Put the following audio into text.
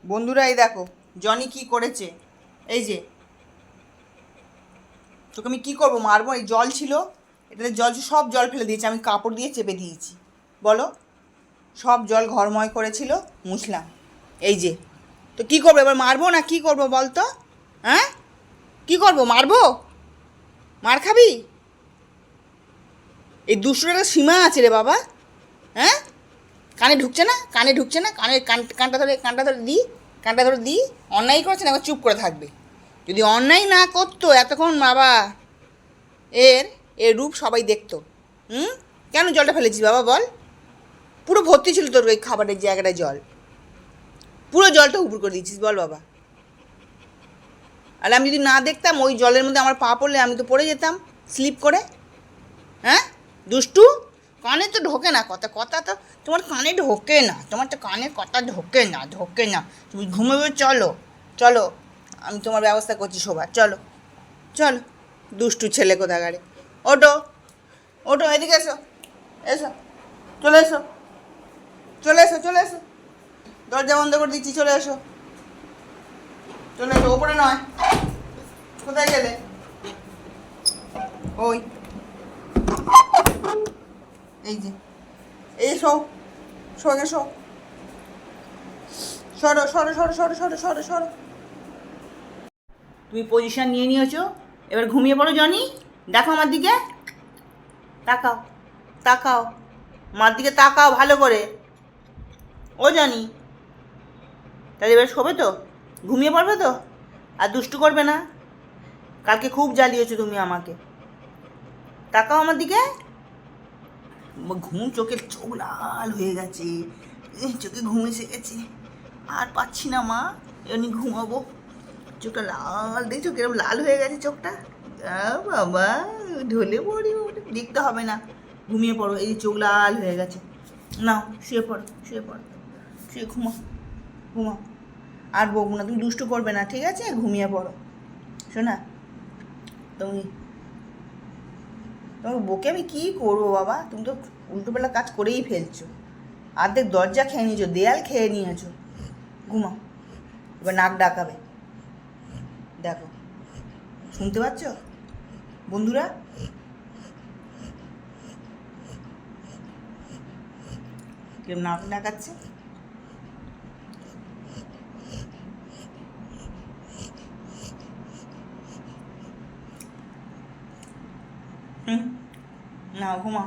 বন্ধুরা এই দেখো জনি কি করেছে। এই যে তোকে আমি কী করবো, মারবো? এই জল ছিল, এটাতে জল সব জল ফেলে দিয়েছি, আমি কাপড় দিয়ে চেপে দিয়েছি। বলো, সব জল ঘরময় করেছিল, মুছলাম। এই যে, তো কী করবো এবার, মারবো না কী করবো বল তো? হ্যাঁ, কী করবো, মারবো? মার খাবি? এই দুশোর একটা সীমা আছে রে বাবা। হ্যাঁ, কানে ঢুকছে না, কানে ঢুকছে না, কানটা ধরে দিই, কানটা ধরে দিই। অন্যায় করছে না, এবার চুপ করে থাকবে। যদি অন্যায় না করতো এতক্ষণ বাবা, এর এর রূপ সবাই দেখতো। হুম, কেন জলটা ফেলেছিস বাবা বল? পুরো ভর্তি ছিল তোর ওই খাবারের জায়গাটায় জল, পুরো জলটা উপর করে দিয়েছিস বল বাবা। আর আমি যদি না দেখতাম ওই জলের মধ্যে আমার পা পড়লে আমি তো পড়ে যেতাম স্লিপ করে। হ্যাঁ, দুষ্টু, কানে তো ঢোকে না কথা, কথা তো তোমার কানে ঢোকে না, তোমার তো কানে কথা ঢোকে না, ঢোকে না। তুমি ঘুমোবে, চলো চলো, আমি তোমার ব্যবস্থা করছি শোবার, চলো চলো। দুষ্টু ছেলে কোথাকারে, ওটো ওটো, এদিকে এসো, এসো, চলে এসো, চলে এসো, চলে এসো, দরজা বন্ধ করে দিচ্ছি, চলে এসো, চলে এসো, ওপরে নয়। কোথায় গেলে? ওই, এই যে, এই শো, শোকে শো, সরো সরো সরো সরো সরো সরো সরো। তুমি পজিশন নিয়ে নিয়েছো, এবার ঘুমিয়ে পড়ো জনি। দেখো আমার দিকে, তাকাও, তাকাও, আমার দিকে তাকাও ভালো করে। ও জানি, তাহলে এবার শোবে তো, ঘুমিয়ে পড়বে তো, আর দুষ্টু করবে না। কালকে খুব জ্বালিয়েছো তুমি আমাকে। তাকাও আমার দিকে। ঘুম, চোখের চোখ লাল হয়ে গেছে, চোখে ঘুম এসে গেছে, আর পাচ্ছি না মা, এমনি ঘুমাবো। চোখটা লাল, দেখছো কিরকম লাল হয়ে গেছে চোখটা। বাবা, ঢলে পড়ি, দেখতে হবে না, ঘুমিয়ে পড়ো। এই চোখ লাল হয়ে গেছে, নাও শুয়ে পড়ো, শুয়ে পড়ো, শুয়ে ঘুমাও, ঘুমাও। আর বকবো না, তুমি দুষ্টু করবে না, ঠিক আছে? ঘুমিয়ে পড়ো শোনা। তুমি, তোমাকে বকে আমি কী করবো বাবা, তুমি তো উল্টোপাল্টা কাজ করেই ফেলছো। অর্ধেক দরজা খেয়ে নিয়েছো, দেয়াল খেয়ে নিয়েছো। ঘুমাও, এবার নাক ডাকাবে, দেখো, শুনতে পাচ্ছ বন্ধুরা? কেউ নাক ডাকাচ্ছে। হুম, না ঘুমাও।